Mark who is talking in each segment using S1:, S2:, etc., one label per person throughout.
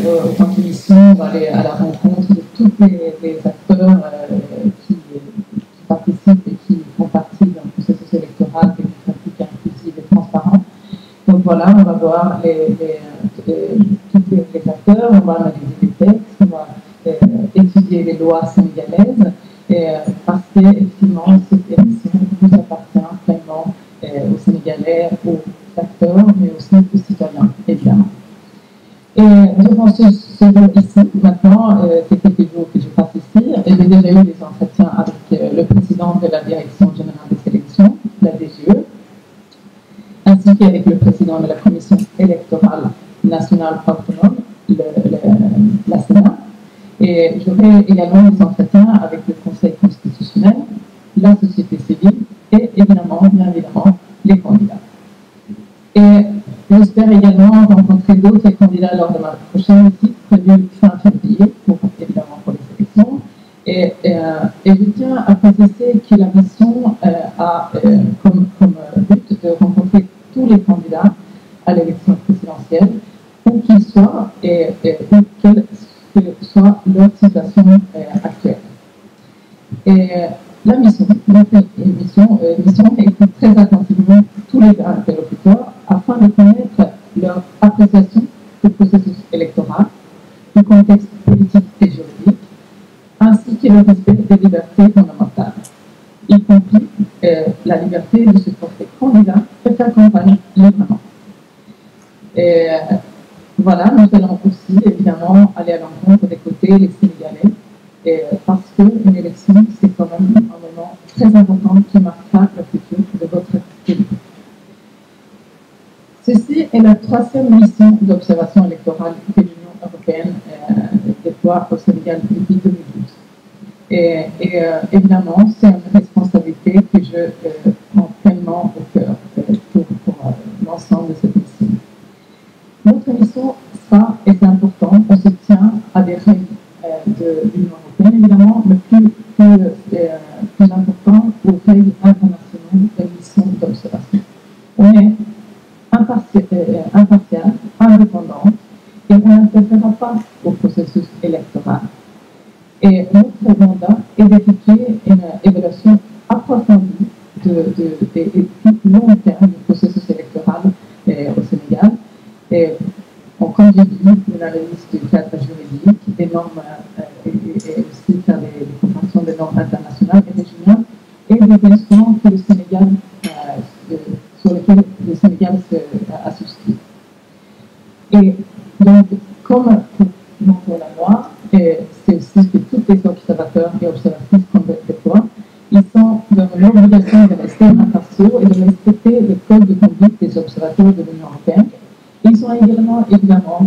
S1: autant d'émissions, va aller à la rencontre de tous les acteurs qui participent et qui font partie d'un processus électoral démocratique, inclusif et transparent. Donc voilà, on va voir tous les acteurs, on va analyser les textes, on va étudier les lois sénégalaises, parce qu'effectivement, cette émission nous appartient pleinement aux Sénégalais, aux acteurs, mais aussi aux citoyens, évidemment. Et durant ce jour ici, maintenant, c'est quelques jours que je passe ici, et j'ai déjà eu des entretiens avec le président de la Direction générale des sélections, la DGE, ainsi qu'avec le président de la Commission électorale nationale autonome, la Sénat. Et j'aurai également des entretiens avec le Conseil constitutionnel, la société civile et évidemment, bien évidemment, les candidats. Et j'espère également rencontrer d'autres candidats lors de ma prochaine visite prévue fin février, évidemment pour les élections. Et je tiens à préciser que la mission a comme but de rencontrer tous les candidats à l'élection présidentielle, où qu'ils soient et où quelle que soit leur situation actuelle. Et la mission, notre mission écoute très attentivement tous les interlocuteurs afin de connaître leur appréciation du processus électoral, du contexte politique et juridique, ainsi que le respect des libertés fondamentales, y compris la liberté de se porter candidat et faire campagne librement. Et voilà, nous allons aussi évidemment aller à l'encontre des côtés les Sénégalais, parce qu'une élection, c'est quand même un moment très important qui marquera le futur de votre pays. Ceci est la troisième mission d'observation électorale que l'Union européenne déploie au Sénégal depuis 2012. Et évidemment, c'est une responsabilité que je prends pleinement au cœur pour l'ensemble de cette mission. Notre mission sera, et c'est important, on se tient à des règles de l'Union européenne, évidemment, mais plus important aux règles internationales de mission d'observation. On est impartial, indépendant, et on n'interférera pas au processus électoral. Et notre mandat est d'effectuer une évaluation approfondie et long terme du processus électoral au Sénégal. Et comme j'ai dit, une analyse du cadre juridique, des normes et aussi faire des comparaisons des normes internationales et régionales et des instruments que le Sénégal, sur lesquels le Sénégal a souscrit. Et donc, comme pour montrer la loi, c'est aussi que tous les observateurs et observatrices qu'on déploie, ils sont dans l'obligation de rester impartiaux et de respecter le code de conduite des observateurs de l'Union européenne. Ils sont également,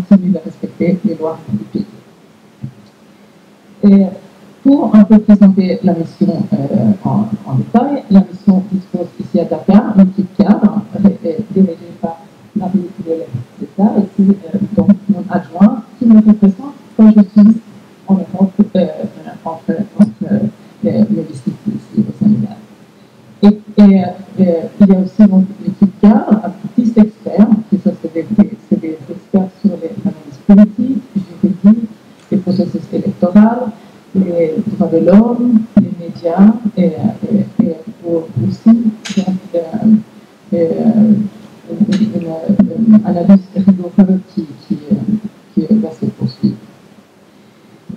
S1: tenus de respecter les lois du pays. Et pour un peu présenter la mission en détail, la mission dispose ici à Dakar une petite cadre dirigée par Marie de l'État, ici donc mon adjoint, qui me représente quand je suis en Europe entre les visites ici au Sénégal. Et il y a aussi donc l'équipe cadre, un petit expert, qui sont des experts sur les analyses politiques, juridiques, les processus électoraux, les droits de l'homme, les médias, et aussi une analyse rigoureuse qui va se poursuivre.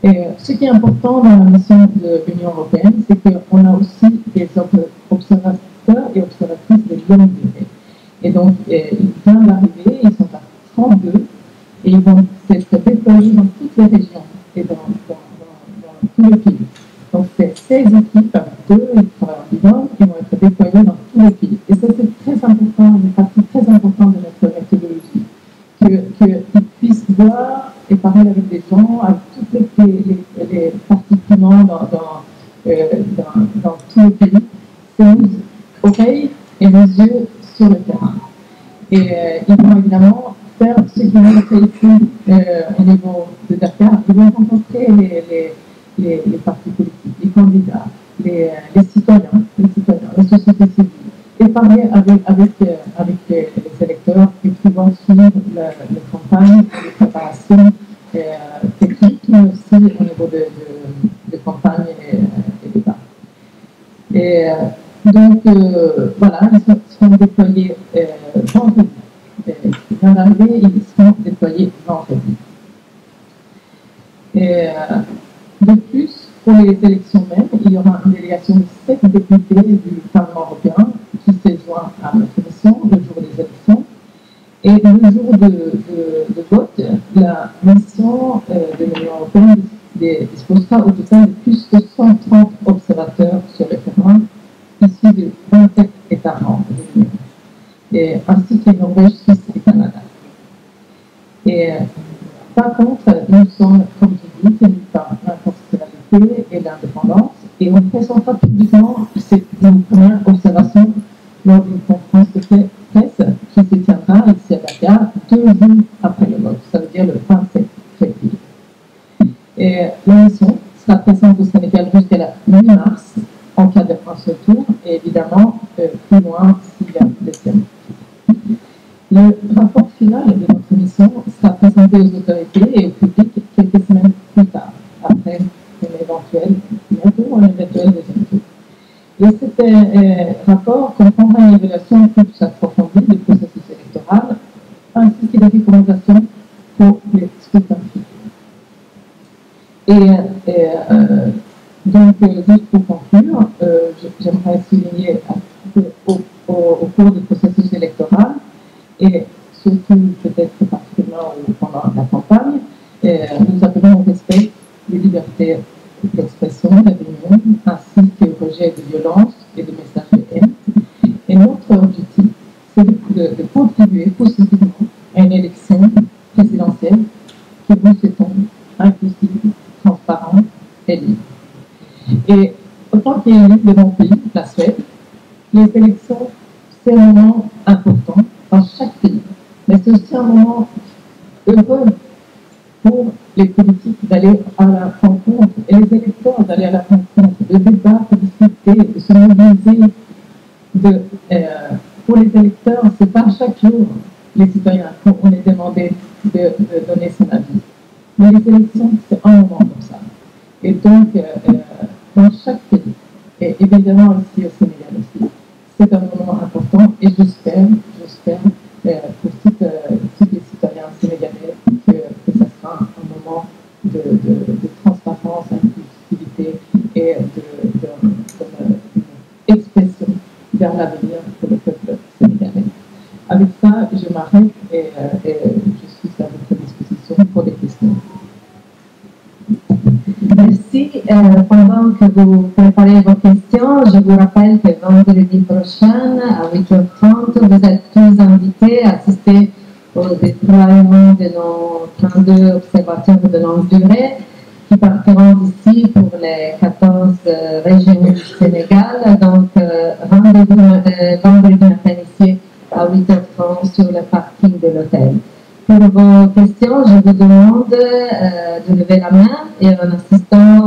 S1: Et ce qui est important dans la mission de l'Union européenne, c'est qu'on a aussi des observateurs et observatrices de longue durée. Et donc, ils viennent d'arriver, ils sont à 32, et ils vont être déployés dans toutes les régions et dans tout le pays. Donc, c'est 16 équipes avec 2, ils travaillent en binôme, qui vont être déployés dans tout le pays. Et ça, c'est très important, une partie très importante de notre méthodologie, qu'ils puissent voir et parler avec des gens, avec toutes les parties prenantes dans tout le pays. C'est nos oreilles et nos yeux sur le terrain. Et ils vont évidemment faire ce qu'ils ont fait ici au niveau de Dakar. Ils vont rencontrer les partis politiques, les candidats, les citoyens, la société civile, et parler avec les électeurs et qui vont suivre les campagnes, les préparations mais aussi au niveau de campagne et débat. Et donc, voilà, ils seront déployés vendredi. Ils viennent d'arriver, ils seront déployés vendredi. Et de plus, pour les élections mêmes, il y aura une délégation de 7 députés du Parlement européen qui se joint à notre mission le jour des élections. Et le jour de vote, la mission de l'Union européenne disposera au total de plus de 130 observateurs sur le terrain, issus de 27 États membres de l'Union, ainsi que Norvège, Suisse et Canada. Et par contre, nous sommes, comme je dis, tenus par l'impartialité et l'indépendance, et on présentera publiquement nos premières observations lors d'une conférence de presse qui se tiendra ici à Dakar 2 jours après le vote, ça veut dire le 27 février. Et la mission sera présente au Sénégal jusqu'à la mi-mars en cas de France tour, et évidemment plus loin s'il y a des thèmes. Le rapport final de notre mission sera présenté aux autorités et au public quelques semaines plus tard, après un éventuel deuxième tour. Et cet rapport comprendra une évaluation plus approfondie du processus électoral, ainsi que des recommandations pour les scrutins futurs. Donc, juste pour conclure, j'aimerais souligner au cours du processus électoral, et surtout peut-être particulièrement pendant la campagne, nous appelons au respect des libertés d'expression, de réunion, ainsi qu'au rejet de violence et de messages de haine. Et notre objectif, c'est de contribuer positivement à une élection présidentielle qui vous souhaitons inclusive, transparente et libre. Et autant qu'il y ait de mon pays, la Suède, les élections, c'est un moment important dans chaque pays. Mais c'est aussi un moment heureux pour les politiques d'aller à la rencontre et les électeurs d'aller à la rencontre, de débattre, de discuter, de se mobiliser. Pour les électeurs, c'est pas chaque jour les citoyens qu'on est demandé de donner son avis. Mais les élections, c'est un moment comme ça. Et donc, dans chaque pays, et évidemment ici au Sénégal aussi, c'est un moment important et j'espère pour tous les citoyens sénégalais que ça sera un moment de transparence, d'inclusivité et d'expression vers l'avenir pour le peuple sénégalais. Avec ça, je m'arrête et je suis à votre disposition pour des questions.
S2: Merci. Pendant que vous préparez vos questions, je vous rappelle que vendredi prochain, à 8h30, vous êtes tous invités à assister au déploiement de nos 32 observateurs de longue durée qui partiront d'ici pour les 14 régions du Sénégal. Donc, rendez-vous vendredi matin ici à 8h30 sur le parking de l'hôtel. Pour vos questions, je vous demande de lever la main et un assistant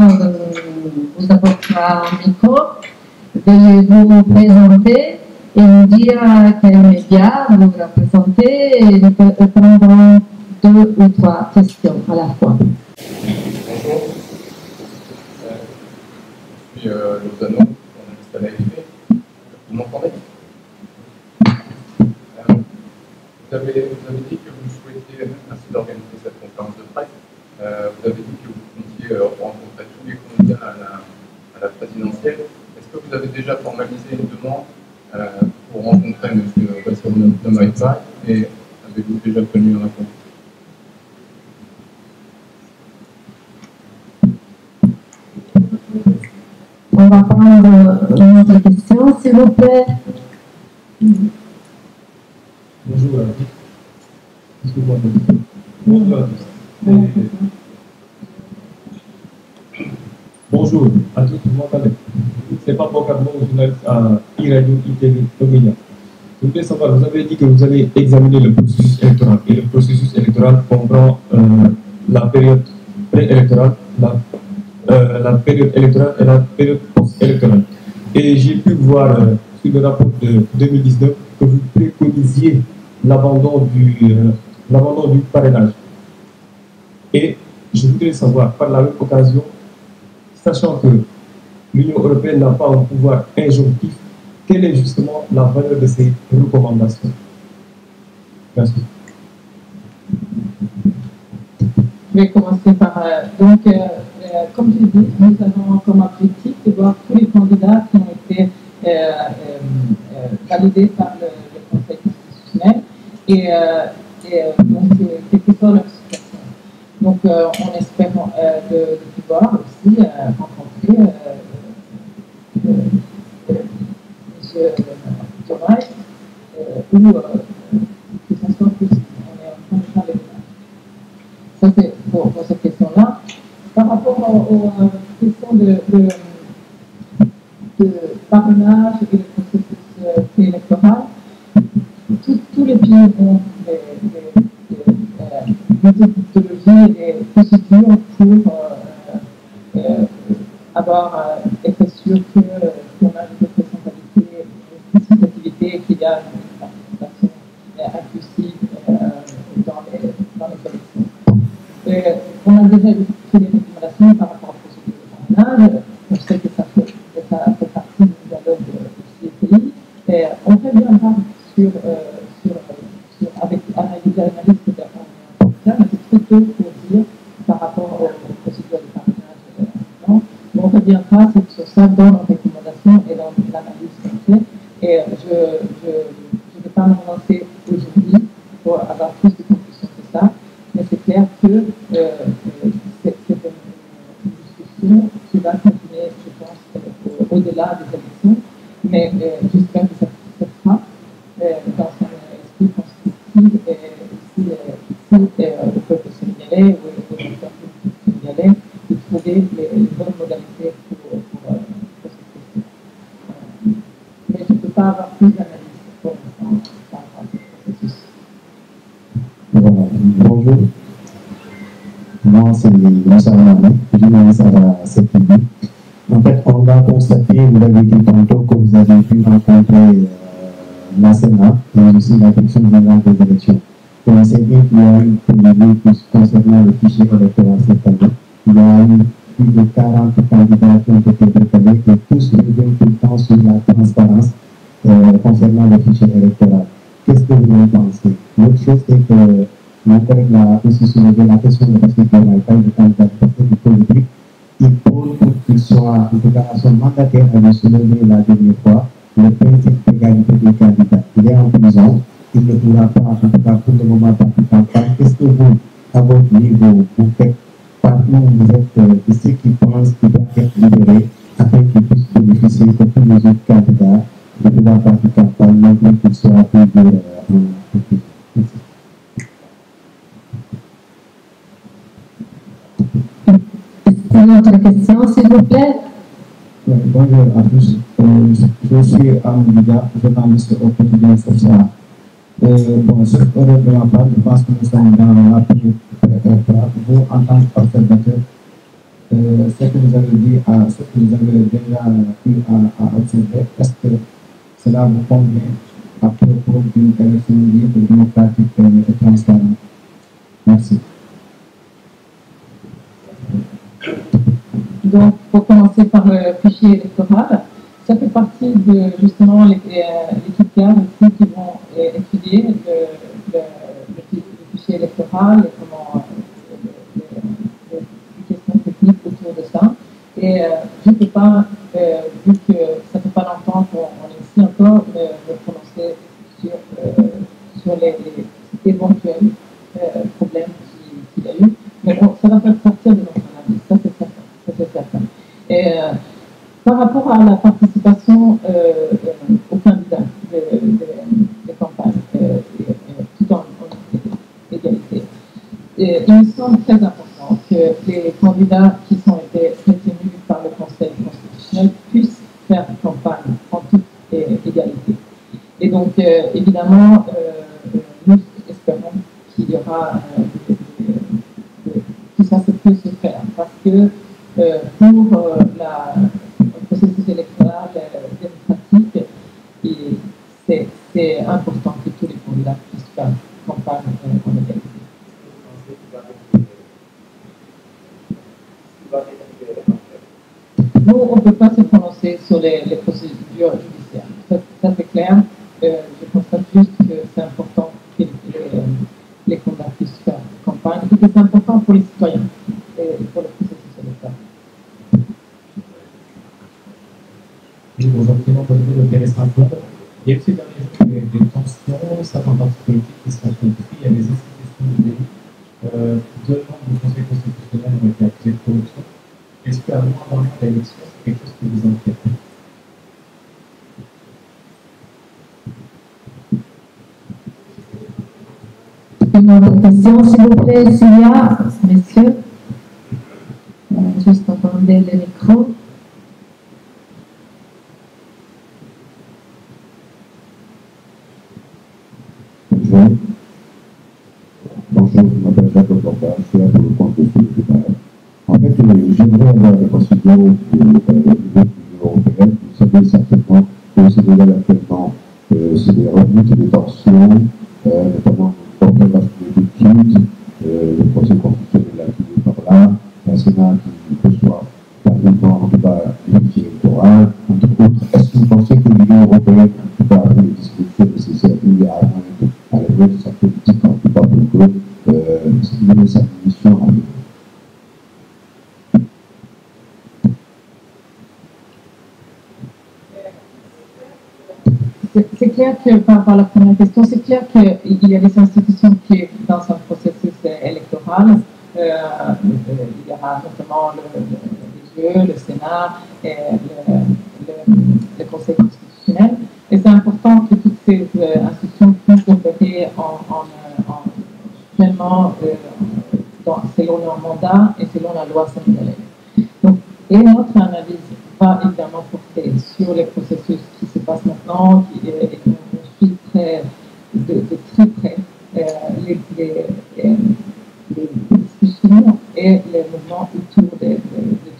S2: vous apportera un micro. Veuillez vous présenter et nous dire quel média vous représentez et nous prendrons 2 ou 3 questions à la fois.
S3: Bonjour, je suis Lozano, journaliste à l'AFP. Vous m'entendez? Vous avez dit que vous souhaitiez, merci d'organiser cette conférence de presse, vous avez dit que vous comptiez rencontrer tous les candidats à la présidentielle. Est-ce que vous avez déjà formalisé une demande pour rencontrer M. Bassirou Diomaye Faye et avez-vous déjà obtenu un réponse?
S2: On va prendre une autre question, s'il vous plaît.
S4: Bonjour à tous. Est-ce que vous m'entendez? Bonjour à tous. Bonjour à tous, vous m'entendez? C'est pas mon journaliste à iRadio ITV Omnia. Je voulais savoir, vous avez dit que vous allez examiner le processus électoral. Et le processus électoral comprend la période préélectorale, la période électorale et la période post-électorale. Et j'ai pu voir sur le rapport de 2019 que vous préconisiez l'abandon du parrainage. Et je voudrais savoir, par la même occasion, sachant que l'Union européenne n'a pas un pouvoir injonctif, quelle est justement la valeur de ces recommandations? Merci.
S1: Je vais commencer par... comme je dis, nous avons comme objectif de voir tous les candidats qui ont été validés par le Conseil constitutionnel et donc quelle que soit leur situation. Donc on espère de pouvoir aussi rencontrer M. Thomas ou que ce soit possible. On est en train de faire les démarches. Ça, c'est pour cette question-là. Par rapport aux questions de parrainage et le processus préélectoral, tous les pays ont des méthodologies et des procédures pour avoir été sûr qu'on a une représentativité, qu'il y a une participation inclusive dans les élections. On a déjà fait des recommandations par rapport aux procédures de parrainage. Je sais que ça fait partie du dialogue du CPI. Et on reviendra avec des analystes de mais c'est très tôt pour dire par rapport aux procédures de parrainage. On reviendra sur ça dans nos recommandations et dans l'analyse qu'on fait. Et je ne vais pas me lancer aujourd'hui pour avoir plus de conclusions que ça, mais c'est clair que c'est une discussion qui va continuer, je pense, au-delà des élections, mais j'espère que ça se fera dans un esprit constructif et aussi au peuple sénégalais ou au peuple sénégalais de trouver les bonnes modalités pour cette question. Mais je ne peux pas avoir plus d'analyse pour l'instant par rapport à ce processus.
S5: Voilà. Bonjour. Moi, c'est Moussa Mané, journaliste à la CPI. En fait, on va constater, vous l'avez dit tantôt, que vous avez pu rencontrer la Sénat et aussi la Direction générale des élections. Et on sait bien qu'il y a une polémique concernant le fichier électoral cette année. Il y a eu plus de 40 candidats qui ont été déclarés et tous reviennent tout le temps sur la transparence concernant le fichier électoral. Qu'est-ce que vous en pensez? L'autre chose est que mon collègue a aussi soulevé la question de respect de la taille du candidat politique. Il faut qu'il soit, en tout cas, à son mandataire avait soulevé la dernière fois le principe d'égalité des candidats. Il est en prison, il ne pourra pas, en tout cas pour le moment, participer en campagne. Est-ce que vous, à votre niveau, vous faites partie, vous êtes de ceux qui pensent qu'il doit être libéré afin qu'il puisse bénéficier de tous les autres candidats de pouvoir participer en campagne, malgré qu'il soit plus en prison?
S2: Une autre question, s'il vous plaît.
S5: Bonjour à tous. Je suis Amadouda, journaliste au quotidien Social. Bon, sur l'heure de ma part, je pense que nous sommes dans la période préélectorale. Vous, en tant qu'observateur, ce que vous avez dit, ce que vous avez déjà pu observer, est-ce que cela vous convient à propos d'une élection libre, démocratique et transparente? Merci.
S1: Donc, pour commencer par le fichier électoral, ça fait partie de justement les critères aussi qui vont étudier le fichier électoral et comment les questions techniques autour de ça. Et je ne peux pas, vu que ça ne fait pas longtemps qu'on est ici encore, me prononcer sur les éventuels problèmes qu'il y a eu. Mais bon, ça va faire partir de notre analyse, ça c'est certain. Et par rapport à la participation aux candidats de campagne, tout en égalité, il me semble très important que les candidats qui sont été retenus par le Conseil constitutionnel puissent faire campagne en toute égalité. Et donc, évidemment, nous espérons qu'il y aura que ça peut se faire, parce que pour le processus électoral démocratique, c'est important que tous les candidats puissent faire campagne en égalité. Nous, on ne peut pas se prononcer sur les procédures judiciaires. Ça c'est clair. Je constate juste que c'est important que les candidats puissent faire campagne et que c'est important pour les citoyens et pour le processus électoral.
S4: Oui, bonjour, Clément Bonnevet de Pérez Rafford. Il y a eu ces derniers jours des tensions, certains partis politiques qui sont compris, il y a des institutions du pays. Deux membres du Conseil constitutionnel ont été accusés de corruption. Est-ce qu'à moins d'un mois d'élection, c'est quelque chose qui vous inquiète?
S2: Une autre question, s'il vous plaît, s'il y a, messieurs. Juste attendez le micro.
S5: Bonjour, je m'appelle Jacques Borda, je suis là pour le compte de Solidaire. En fait, j'aimerais avoir des procédures au niveau de l'Union européenne. Vous savez certainement que le Sénégal actuellement, c'est des revenus de détention, notamment le programme d'études, le procès constitutionnel qui est par là, un Sénat qui reçoit tardivement en débat l'élection électorale, entre autres. Est-ce que vous pensez que l'Union européenne va avoir les dispositions nécessaires il y a à l'élever de sa politique en tout cas pour que mener sa mission à l'Union?
S1: C'est clair que, par rapport à la première question, c'est clair qu'il y a des institutions qui, dans un processus électoral, il y aura notamment les jeux, le Sénat, et le Conseil constitutionnel. Et c'est important que toutes ces institutions puissent opérer pleinement selon leur mandat et selon la loi sénégalaise. Donc, et notre analyse va évidemment porter sur les processus qui se passent maintenant, et on suit de très près les discussions et les mouvements autour de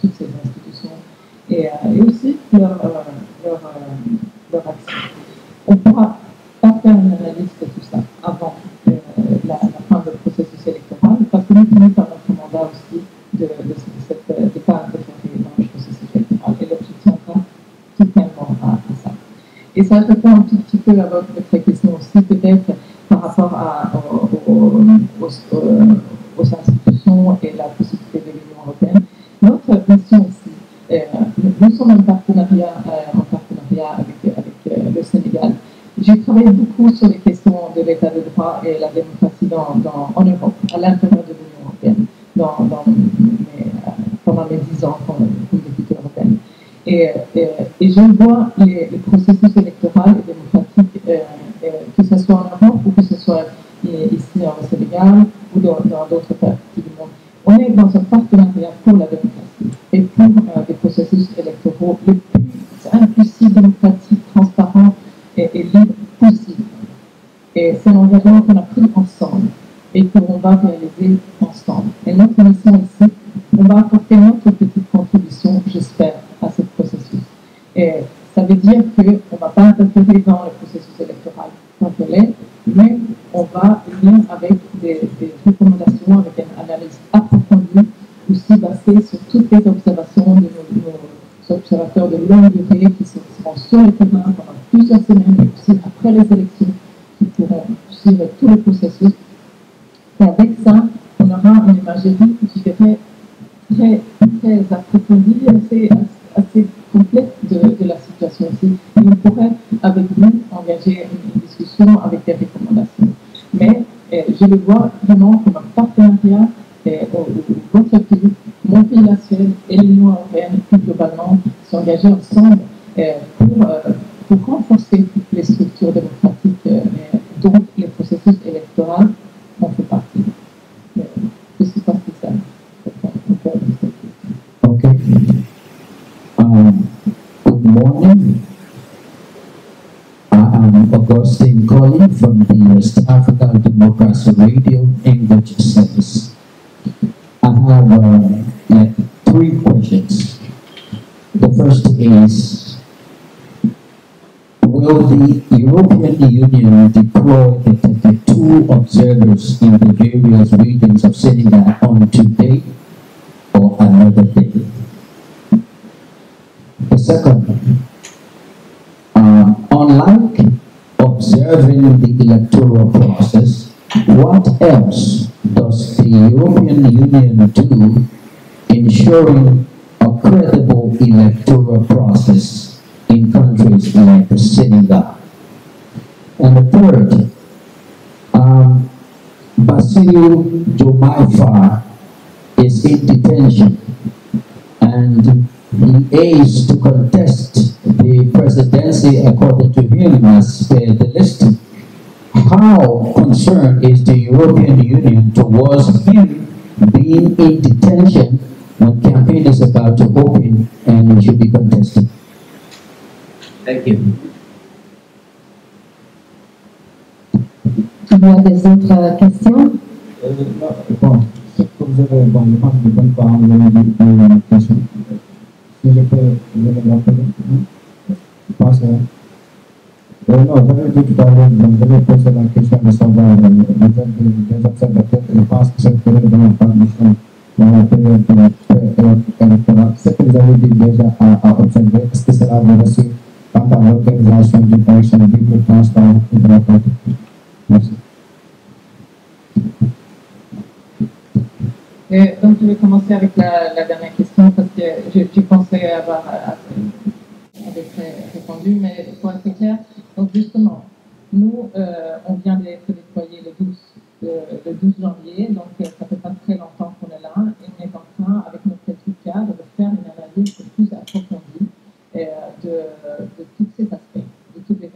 S1: toutes ces institutions et aussi leur action. On ne pourra pas faire une analyse de tout ça avant la fin du processus électoral parce que nous finissons par notre mandat aussi de pas interférer dans le processus électoral et l'objection va totalement à ça. Et ça répond un tout petit peu à votre question aussi, peut-être par rapport aux institutions et la possibilité de l'Union européenne. Notre mission ici, nous sommes en partenariat avec le Sénégal. J'ai travaillé beaucoup sur les questions de l'état de droit et la démocratie en Europe, à l'intérieur de l'Union européenne, pendant mes 10 ans comme députée européenne. Et je vois les processus électoraux et démocratiques, que ce soit en Europe ou que ce soit ici au Sénégal ou dans d'autres parties du monde. On est dans un partenariat pour la démocratie et pour des processus électoraux le plus inclusif, démocratique, transparent et libre possible. Et c'est l'engagement qu'on a pris ensemble et qu'on va réaliser ensemble. Et notre mission ici, on va apporter notre petite contribution, j'espère, à ce processus. Et ça veut dire qu'on ne va pas interférer dans le processus électoral complet, mais on va venir avec des recommandations, avec une analyse approfondie, aussi basée sur toutes les observations de nos observateurs de longue durée qui seront sur le terrain pendant plusieurs semaines, et aussi après les élections, qui pourront suivre tout le processus. Et avec ça, on aura une imagerie, je dirais, très approfondie, assez complète de la situation aussi. Et on pourrait, avec vous, engager une discussion avec des recommandations. Mais je le vois vraiment comme un partenariat votre pays, mon pays, la Suède et l'Union européenne, plus globalement, s'engager ensemble pour renforcer les structures démocratiques dont les processus électoraux en fait partie. Je suis pas spéciale.
S5: Okay. Good morning. I am Augustine calling from the West African Democracy Radio English Service. I have 3 questions. The first is, will the European Union deploy the 32 observers in the various regions of Senegal on today or another day?
S6: observing the electoral process, what else does the European Union do ensuring a credible electoral process in countries like Senegal? And the third, Bassirou Diomaye Faye is in detention and he aims to contest the presidency according to him as per the list. How concerned is the European Union towards him being in detention when campaign is about to open and it should be contested?
S7: Thank you.
S2: Il y a des autres questions?
S5: Bon, ce que vous avez, bon, je pense que je ne peux pas enlever une question. Si je peux le rappeler, je pense que... non, j'avais dit tout à l'heure, j'avais posé la question de savoir des observateurs, et je pense que cette période de la permission dans la période électorale, ce que vous avez dit déjà à observer, est-ce que cela vous rassure quant à l'organisation d'une élection libre, transparente et démocratique? Merci.
S1: Donc je vais commencer avec la dernière question parce que je pensais avoir répondu, mais pour être clair, donc justement, nous, on vient d'être déployés le 12 janvier, donc ça fait pas très longtemps qu'on est là, et on est en train, avec notre étude cadre, de faire une analyse plus approfondie de tous ces aspects, de tous les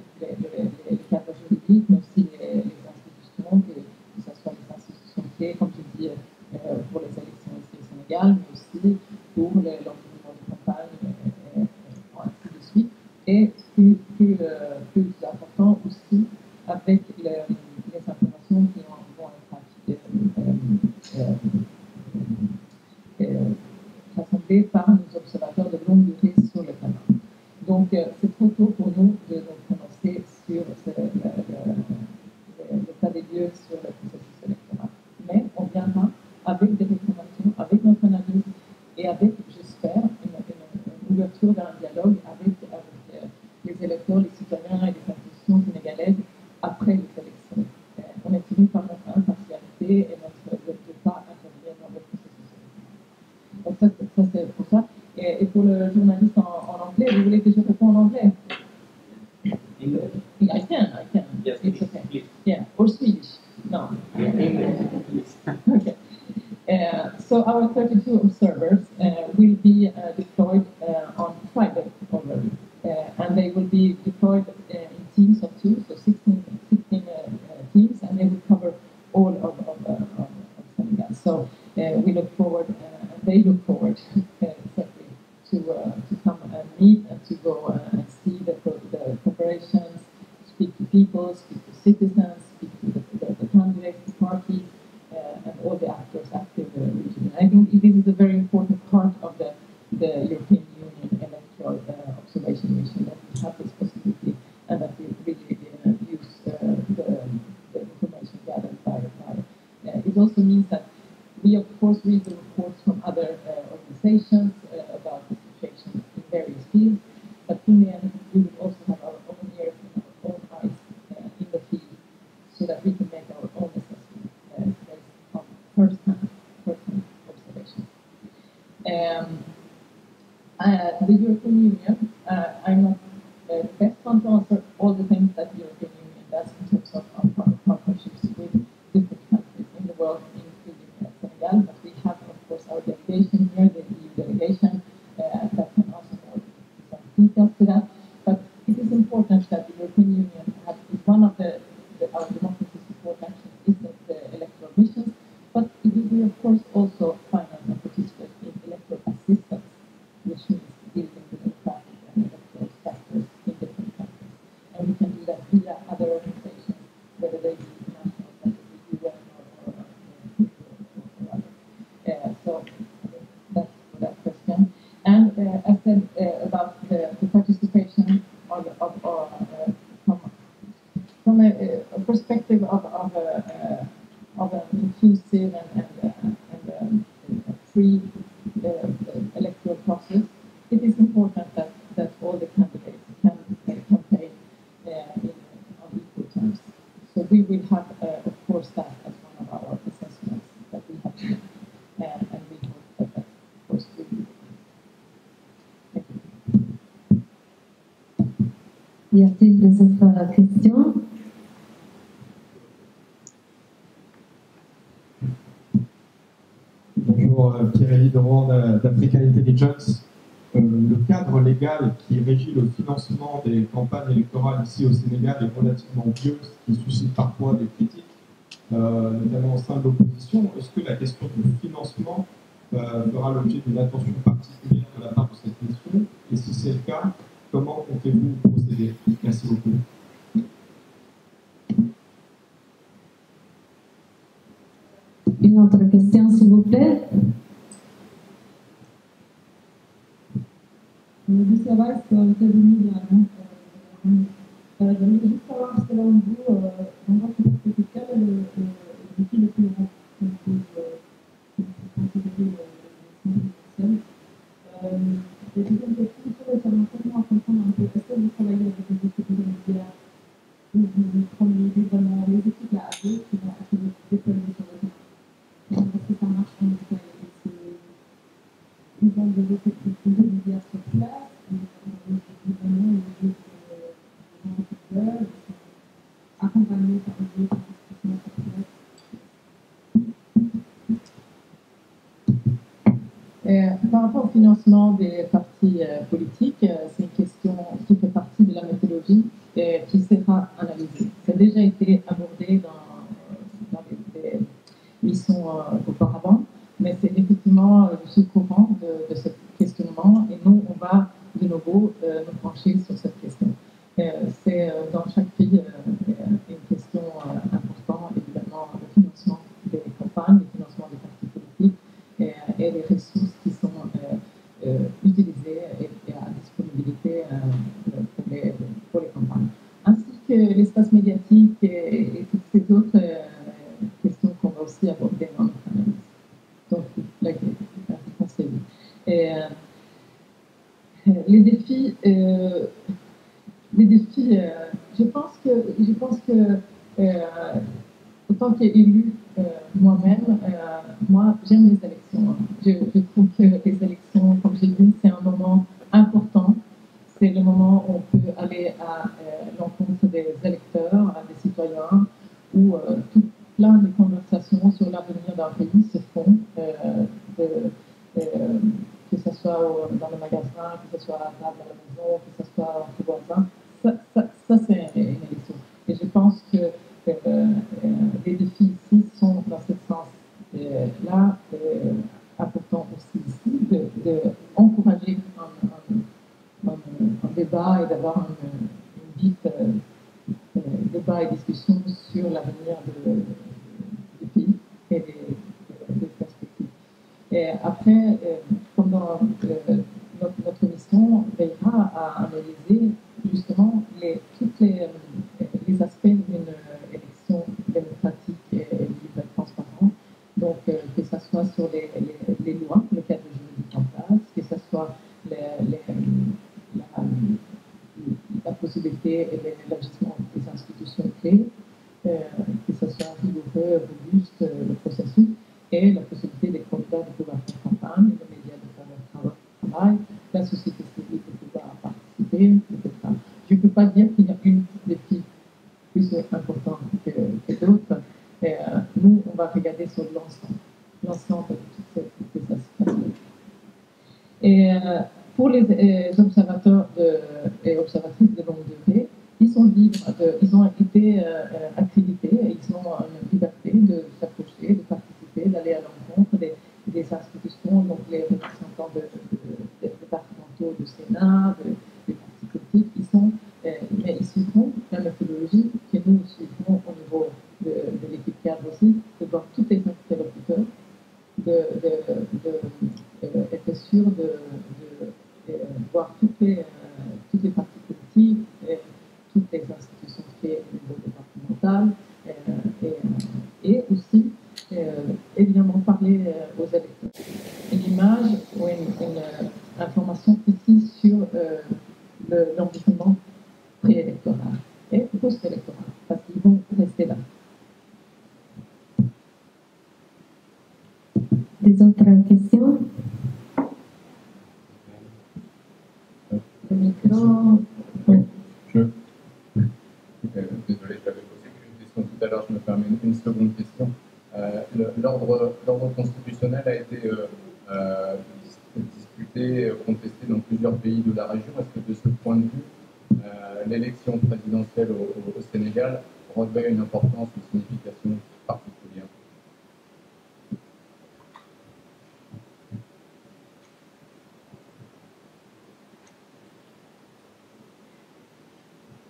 S1: cadres juridiques, mais aussi les institutions, que ce soit les institutions clés, comme je dis, pour les élections ici au Sénégal, mais aussi pour l'environnement de campagne, et ainsi de suite. Et plus important aussi, avec les informations qui vont être rassemblées par nos observateurs de longue durée sur le terrain. Donc, c'est trop tôt pour nous de nous prononcer sur l'état des lieux sur le processus électoral. Mais on viendra avec des recommandations, avec notre analyse et avec, j'espère, une ouverture d'un dialogue avec les électeurs, les citoyens et les institutions sénégalaises après les élections. On est tenu par notre impartialité et notre ne pas intervenir dans le processus électoral. Donc ça c'est pour ça. Et pour le journaliste en anglais, vous voulez que je réponde en anglais?
S7: English.
S1: I can.
S7: Yes,
S1: it's okay.
S7: please.
S1: Yeah, or Swedish. No. Okay. So our 32 observers will be deployed on Friday already. And they will be deployed in teams of 2, so 16 teams, and they will cover all of Senegal. So we look forward, and they look forward, exactly, to come and meet and to go and see the preparations, speak to people, speak to citizens, speak to the candidates, the parties, and all the actors active in the region. I think this is a very important part of the European Union electoral observation mission, that we have this possibility and that we really use the information gathered by it also means that we of course read the reports from other organizations about the situation in various fields, but in the end we will also have our own ears and our own eyes in the field so that we can make our own assessment based on first-hand observation. The European Union, I'm not the best one to answer all the things that the European Union does in terms of partnerships with different countries in the world, including Senegal, but we have, of course, our delegation here, the EU delegation, that can answer more some details to that. But it is important that the European Union is one of our democracy support actions is the electoral missions, but we of course also finance and participate in electoral assistance, which means building the democratic and electoral structures in different countries. And we can do that via other organizations, whether they be international, such as the UN or other. So that's for that question. And as said about the participation from a perspective of an inclusive and free electoral process, it is important that all the candidates can campaign on equal terms.
S2: Y a-t-il des autres questions?
S4: Bonjour, Pierre-Élie Doran d'Africa Intelligence. Le cadre légal qui régit le financement des campagnes électorales ici au Sénégal est relativement vieux, ce qui suscite parfois des critiques, notamment au sein de l'opposition. Est-ce que la question du financement fera l'objet d'une attention particulière de la part de cette mission? Et si c'est le cas, comment comptez-vous procéder? Merci beaucoup.
S2: Une autre question, s'il vous plaît.
S1: Lucia Weiss, États-Unis, j'aimerais juste savoir, selon vous, dans votre perspective, quel est le défi le plus grand que vous considérez essentiel? Et deuxième question, j'aimerais simplement comprendre un peu, est-ce que vous travaillez avec des équipes médias ou vous prenez vraiment les équipes là à deux qui vont être déployées sur le terrain? Est-ce que ça marche comme ça? Ils ont développé des médias sur place, évidemment, les gens accompagnés par les autres institutions sur place. Par rapport au financement des partis politiques, c'est une question qui fait partie de la méthodologie et qui sera analysée. Ça a déjà été abordé dans les missions auparavant. Mais c'est effectivement je suis au courant de ce questionnement et nous, on va de nouveau nous pencher sur cette question. C'est dans chaque pays une question importante, évidemment, le financement des campagnes, le financement des partis politiques et les ressources qui sont utilisées et à disponibilité pour les campagnes. Ainsi que l'espace médiatique et toutes ces autres questions qu'on va aussi aborder dans notre analyse. Donc, la réponse est oui. Et, les défis, je pense que autant qu'élu moi-même, moi j'aime les élections. Je trouve que les élections, comme j'ai dit, c'est un moment important. C'est le moment où on peut aller à l'encontre des électeurs, des citoyens, où plein de conversations sur l'avenir d'un pays se font, que ce soit dans le magasin, que ce soit à table à la maison, que ce soit entre voisins. Ça c'est une élection. Et je pense que les défis ici sont dans ce sens-là importants aussi ici, d'encourager un débat et d'avoir une vite débat et discussion sur l'avenir du pays et des perspectives. Et après, pendant notre mission veillera à analyser justement tous les aspects d'une élection démocratique et libre et transparente. Donc, que ce soit sur les lois, le cadre juridique en place, que ce soit la possibilité et l'élargissement des institutions clés, que ce soit rigoureux, robuste, le processus, et la possibilité des candidats de pouvoir faire campagne, les médias de faire leur travail, la société civile de pouvoir participer, etc. Je ne peux pas dire qu'il y a une défi plus important que d'autres. Nous, on va regarder sur l'ensemble de tous ces aspects. Et pour les observateurs et observatrices de longue durée, ils sont libres, ils ont été accrédités et ils ont une liberté de s'approcher, de participer, d'aller à l'encontre des institutions, donc les représentants départementaux du Sénat, des partis politiques, mais ils suivront la méthodologie que nous suivrons au niveau de l'équipe cadre aussi, de voir tous les interlocuteurs, être sûr de voir toutes les partis politiques, toutes les institutions clés au niveau départemental, et aussi, évidemment, parler aux électeurs. Une image ou une information précise sur l'environnement préélectoral et post-électoral, parce qu'ils vont rester là.
S2: Des autres questions? Le micro.
S3: l'ordre constitutionnel a été discuté, contesté dans plusieurs pays de la région. Est-ce que de ce point de vue, l'élection présidentielle au Sénégal revêt une importance, une signification particulière?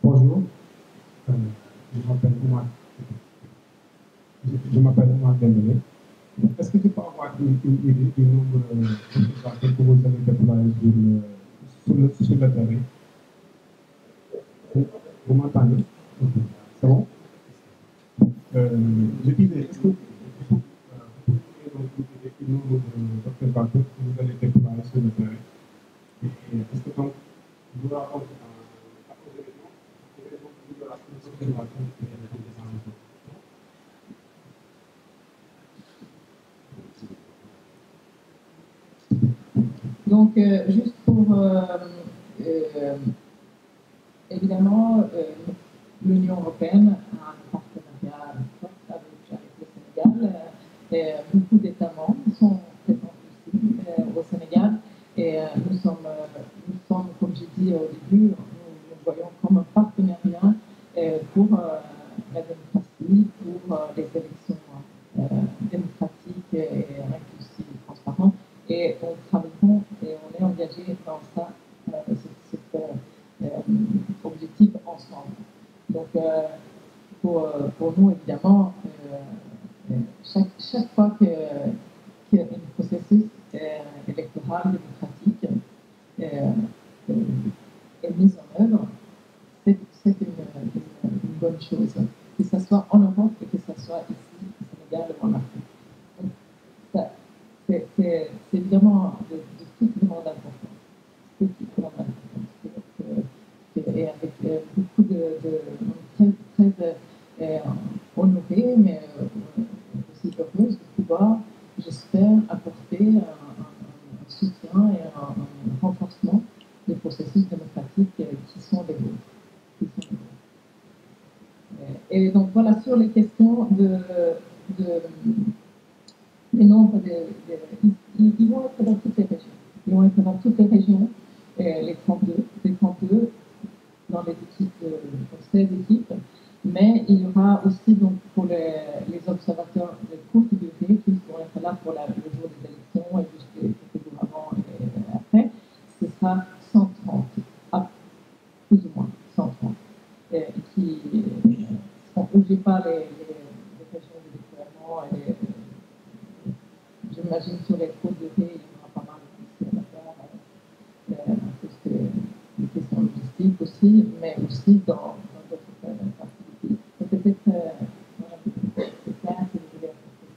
S8: Bonjour, je m'appelle Oumar Dembélé. Est-ce que tu peux avoir une idée du nombre de que vous avez déployés sur le terrain? Vous m'entendez? C'est bon? Je disais, est-ce que vous pouvez nous donner le nombre d'observateurs que vous allez déployer sur le terrain? Et est-ce que donc, vous racontez à vos éléments, de la observation qui est dans les
S1: Donc, juste pour, évidemment, l'Union européenne a un partenariat fort avec le Sénégal. Beaucoup d'États membres sont présents aussi au Sénégal. Et nous sommes, comme j'ai dit au début, nous voyons comme un partenariat pour la démocratie, pour les élections démocratiques et inclusives et transparentes. Et on travaille et on est engagé dans ça, cet objectif ensemble. Donc, pour nous, évidemment, chaque fois qu'il y a un processus électoral démocratique est mis en œuvre, c'est une bonne chose, que ce soit en Europe et que ce soit ici, au Sénégal ou en Afrique. Donc, c'est évidemment de toute grande importance. Et avec beaucoup très honorée, mais aussi heureuse de pouvoir, j'espère, apporter un soutien et un renforcement des processus démocratiques qui sont les vôtres. Et donc voilà, sur les questions les nombres ils vont être dans toutes les régions. Ils vont être dans toutes les régions, les 32 dans les équipes, dans 16 équipes. Mais il y aura aussi donc pour les observateurs de courte durée qui vont être là pour le jour des élections et juste quelques jours avant et après. Ce sera 130, plus ou moins 130, qui ne bougez pas les régions de déploiement. J'imagine sur les courtes durées, il y aura pas mal de questions à faire, parce que des questions logistiques aussi, mais aussi dans d'autres activités. Peut-être c'est clair que vous voulez apporter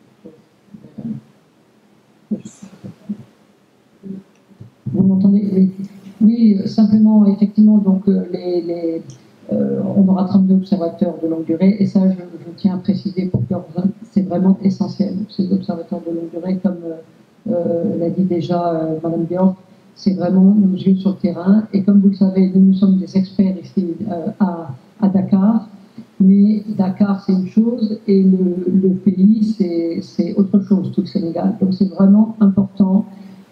S1: quelque chose.
S9: Vous m'entendez? Oui. Oui, simplement, effectivement, donc on aura 32 observateurs de longue durée, et ça, je tiens à préciser pour que c'est vraiment essentiel. Ces observateurs de longue durée, comme l'a dit déjà Madame Bjork, c'est vraiment nos yeux sur le terrain. Et comme vous le savez, nous sommes des experts ici à Dakar, mais Dakar, c'est une chose, et le pays, c'est autre chose, tout le Sénégal. Donc c'est vraiment important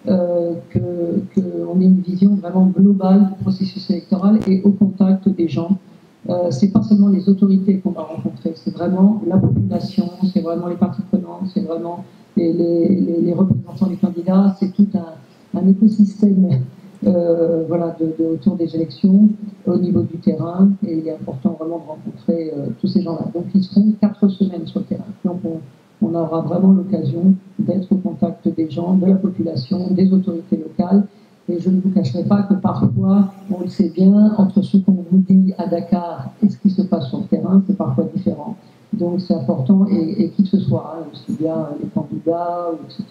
S9: qu'on ait une vision vraiment globale du processus électoral et au contact des gens. C'est pas seulement les autorités qu'on va rencontrer, c'est vraiment la population, c'est vraiment les parties prenantes, c'est vraiment les représentants des candidats, c'est tout un écosystème voilà, autour des élections, au niveau du terrain, et il est important vraiment de rencontrer tous ces gens-là. Donc ils seront 4 semaines sur le terrain. Donc on aura vraiment l'occasion d'être au contact des gens, de la population, des autorités locales. Et je ne vous cacherai pas que parfois, on le sait bien, entre ce qu'on vous dit à Dakar et ce qui se passe sur le terrain, c'est parfois différent. Donc c'est important, et qui que ce soit, aussi bien les candidats, etc.,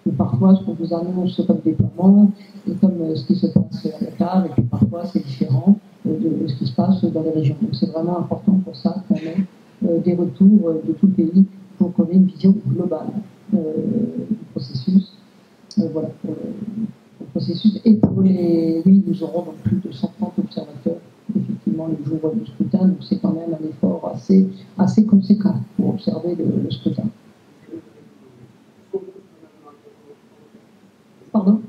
S9: ou parfois ce qu'on vous annonce comme déploiement, et comme ce qui se passe à Dakar, et puis parfois c'est différent de ce qui se passe dans les régions. Donc c'est vraiment important pour ça qu'on ait des retours de tout le pays pour qu'on ait une vision globale du processus. Voilà, pour le processus. Et pour oui, nous aurons donc plus de 130 observateurs, effectivement, le jour du scrutin, donc c'est quand même un effort assez conséquent pour observer le scrutin. Pardon?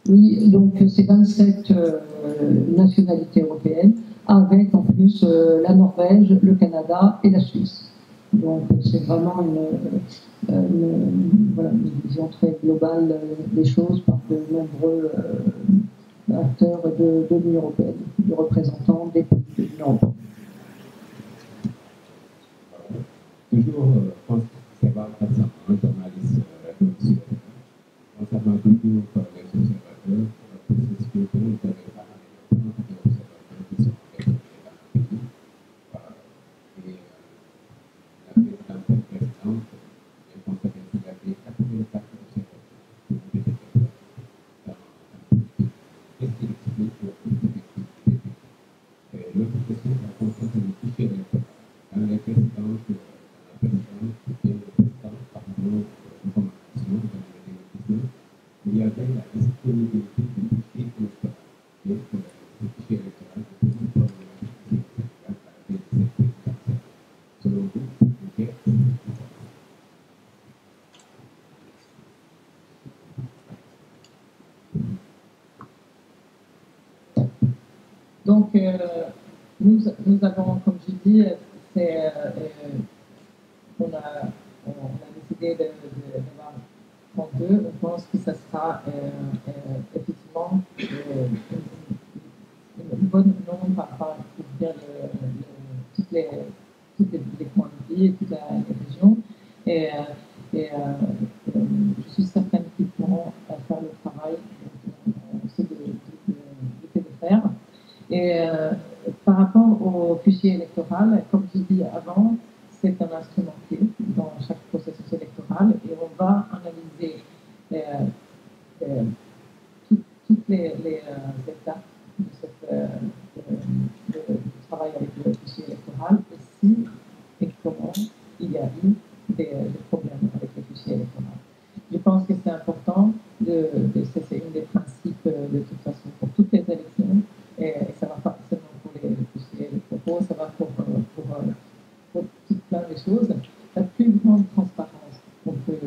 S9: Oui, donc c'est 27 nationalités européennes, avec en plus la Norvège, le Canada et la Suisse. Donc c'est vraiment voilà, une vision très globale des choses par de nombreux acteurs de l'Union européenne, de représentants des pays de l'Union européenne.
S8: Toujours, je pense que c'est pas forcément un journaliste concernant toujours les observateurs, pour s'expliquer, vous avez parlé de observateurs qui sont engagés dans le pays. Et la présidente j'ai constaté qu'il y avait 84 observateurs qui ont été déployés dans le pays. Qu'est-ce qui explique toute cette activité? L'autre question, par contre, c'est le fichier électoral. Dans les précédentes il y avait la disponibilité du fichier électoral. Et le fichier électoral est toujours problématique avec cette présidentielle. Selon vous,
S1: donc, nous avons, comme je dis, on a décidé d'avoir 32. On pense que ça sera effectivement une bonne nombre pour dire toutes les points de vie et toutes les régions. Et je suis certaine qu'ils pourront faire le travail qu'on essaie de faire. Et par rapport au fichier électoral, comme je dis avant, c'est un instrument clé dans chaque processus électoral et on va analyser toutes les étapes de travail avec le fichier électoral et si et comment il y a eu des problèmes avec le fichier électoral. Je pense que c'est important, c'est un des principes de toute façon pour toutes les élections et ça ne va pas seulement pour les fichiers électoraux, ça va pour tout plein de choses. La plus grande transparence qu'on peut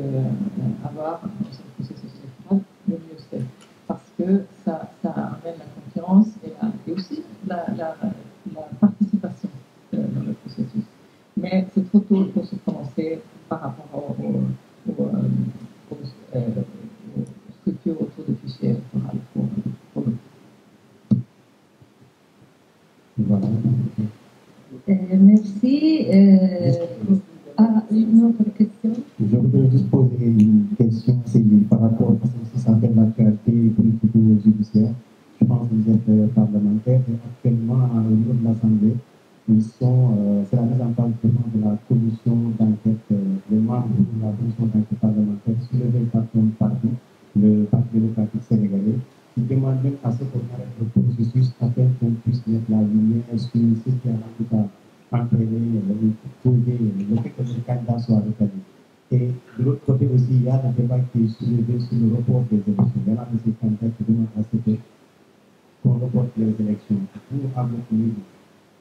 S1: avoir dans ce processus électoral, le mieux c'est. Parce que ça amène la confiance et aussi la participation dans le processus. Mais c'est trop tôt pour se prononcer par rapport aux structures autour du fichier électoral pour nous.
S5: Voilà.
S2: Merci. Une autre question?
S5: Je voudrais juste poser une question, c'est par rapport à ce qui s'appelle l'actualité politico-judiciaire. Je pense que vous êtes parlementaire et actuellement, au niveau de l'Assemblée, c'est la mise en place de la commission d'enquête, les membres de la commission d'enquête parlementaire soulevée par son parti, le Parti démocratique sénégalais, qui demande même à ce qu'on arrête le processus afin qu'on puisse mettre la lumière sur ce qui a en tout cas entraîné, causer le fait que le candidat soit rétabli. Et de l'autre côté aussi, il y a le débat qui est soulevé sur le report des élections. Il y en a de ces candidats qui demandent à ce qu'on reporte les élections. Vous, à votre niveau,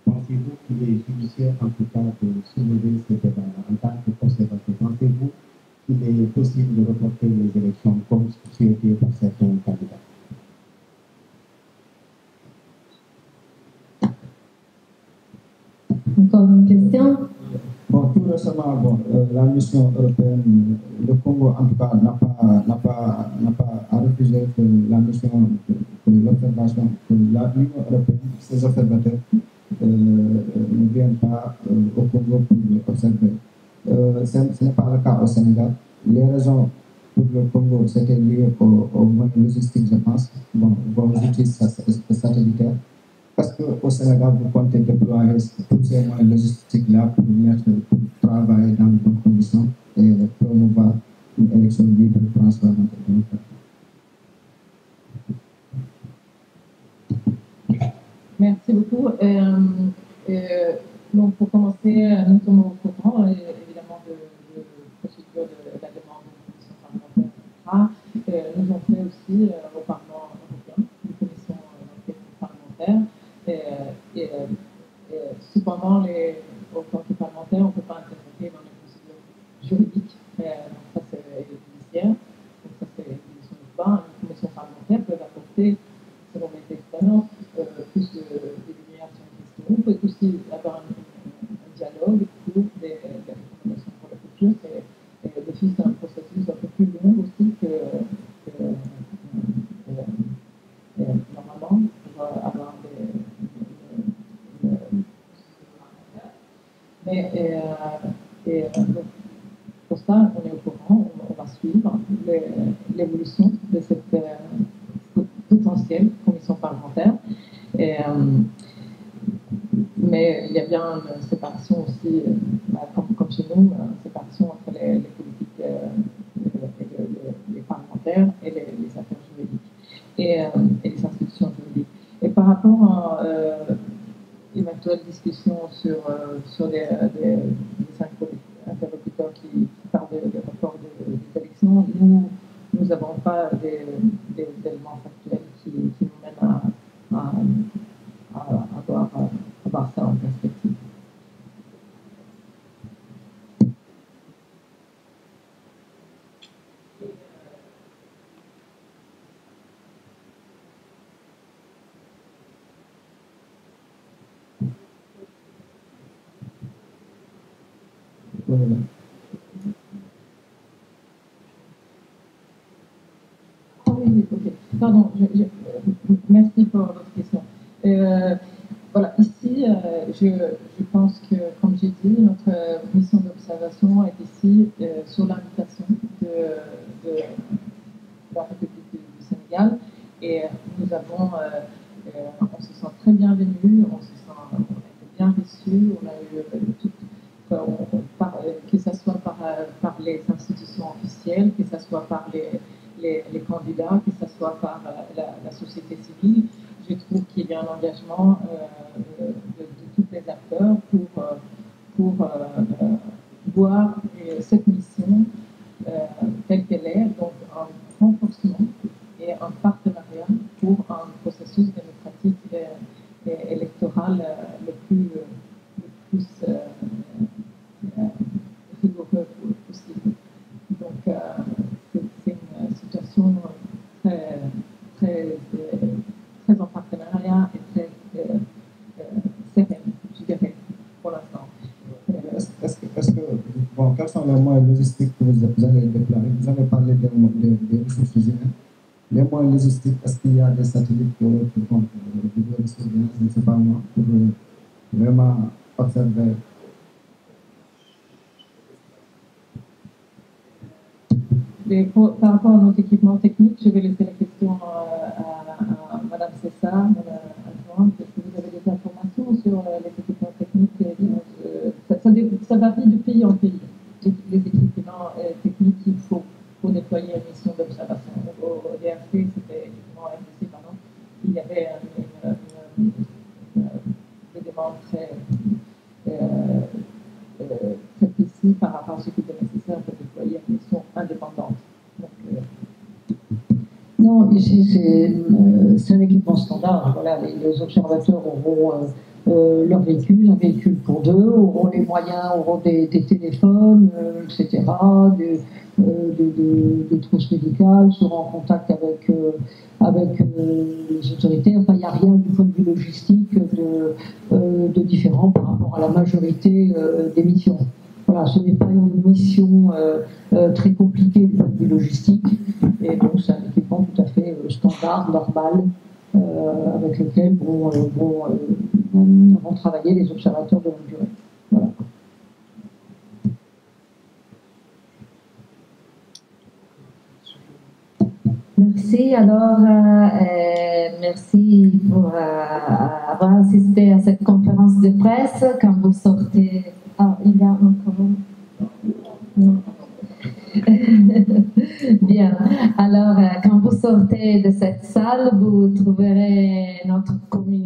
S5: pensez-vous qu'il est judiciaire en tout cas de soulever ce débat-là en tant qu'observateur? Pensez-vous qu'il est possible de reporter les élections comme souhaité par certains candidats?
S2: Encore une question?
S10: Bon, tout récemment, la mission européenne, le Congo en tout cas n'a pas refusé que la mission, que l'observation, que l'Union européenne, ses observateurs ne viennent pas au Congo pour observer. Ce n'est pas le cas au Sénégal. Les raisons pour le Congo, c'était lié au moyen logistique, je pense. Bon, vos outils satellitaires. Parce qu'au Sénégal, vous comptez déployer tous ces moyens logistiques-là pour travailler dans de bonnes conditions et promouvoir une élection libre, transparente et démocratique.
S1: Merci beaucoup. Donc, pour commencer, nous sommes au courant, évidemment, de procédure de la demande de la commission parlementaire. Nous avons fait aussi au Parlement européen une commission d'enquête parlementaire. Cependant, en tant que parlementaire, on ne peut pas intervenir dans donc, pour ça, on est au courant, on va suivre l'évolution de cette potentielle commission parlementaire. Mais il y a bien une séparation aussi, comme chez nous, une séparation entre les politiques, les parlementaires et les affaires juridiques et les institutions juridiques. Et par rapport à éventuelle discussion sur des interlocuteurs qui parlent des rapports des élections, nous n'avons pas des éléments factuels qui nous mènent à avoir ça en perspective. Ah oui, ok. Pardon, merci pour votre question. Voilà, ici, je pense que, comme j'ai dit, notre mission d'observation est ici sur l'invitation de la République du Sénégal. Et nous avons, on se sent très bienvenus, on a été bien reçus, on a eu tout, que ce soit par les institutions officielles, que ce soit par les candidats, que ce soit par la société civile. Je trouve qu'il y a un engagement de tous les acteurs pour voir cette mission telle qu'elle est, donc un renforcement et un partenariat pour un processus démocratique et électoral le plus rigoureux possible. Donc c'est une situation très en partenariat et très sereine, je dirais, pour l'instant.
S10: Quels sont les moyens logistiques que vous allez déployer? Vous avez parlé des ressources humaines. Les moyens logistiques, est-ce qu'il y a des satellites qui vont de surveillance, je ne sais pas moi, pour vraiment observer?
S1: Par rapport à nos équipements techniques, je vais laisser la question à Mme Cessa, mon adjointe. Est-ce que vous avez des informations sur les équipements techniques? Ça varie de pays en pays, les équipements techniques qu'il faut pour déployer une mission d'observation. Au DRC, c'était effectivement RDC, pardon, il y avait des demandes très précis par rapport à ce qui était nécessaire pour déployer une mission indépendante. Donc,
S9: non, ici c'est un équipement standard. Voilà, les observateurs auront leur véhicule, un véhicule pour deux, auront les moyens, auront des téléphones, etc., des trousses médicales, seront en contact avec les autorités. Enfin, il n'y a rien du point de vue logistique de différent par rapport à la majorité des missions. Voilà, ce n'est pas une mission très compliquée du point de vue logistique, et donc c'est un équipement tout à fait standard, normal, avec lequel vont travailler les observateurs de longue durée. Voilà.
S2: Merci. Alors, merci pour avoir assisté à cette conférence de presse. Quand vous sortez... Ah, il y a encore... Non. Bien. Alors, quand vous sortez de cette salle, vous trouverez notre communication